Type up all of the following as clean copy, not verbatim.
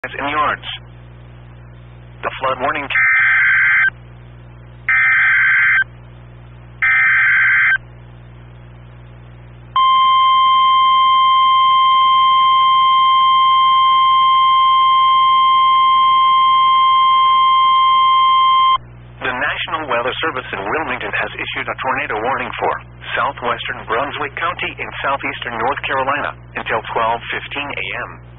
in yards. The flood warning. The National Weather Service in Wilmington has issued a tornado warning for southwestern Brunswick County in southeastern North Carolina until 12:15 a.m.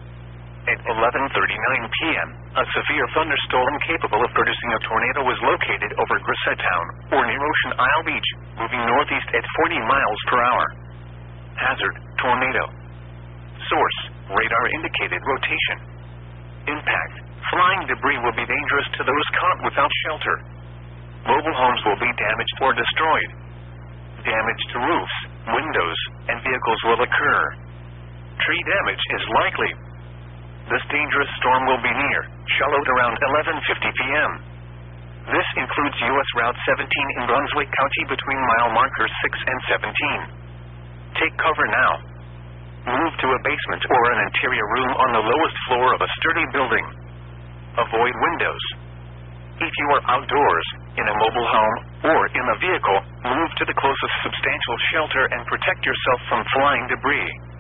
At 11:39 p.m., a severe thunderstorm capable of producing a tornado was located over Grissettown, or near Ocean Isle Beach, moving northeast at 40 miles per hour. Hazard, tornado. Source, radar indicated rotation. Impact, flying debris will be dangerous to those caught without shelter. Mobile homes will be damaged or destroyed. Damage to roofs, windows, and vehicles will occur. Tree damage is likely. This dangerous storm will be near Charlotte around 11:50 p.m. This includes U.S. Route 17 in Brunswick County between mile markers 6 and 17. Take cover now. Move to a basement or an interior room on the lowest floor of a sturdy building. Avoid windows. If you are outdoors, in a mobile home, or in a vehicle, move to the closest substantial shelter and protect yourself from flying debris.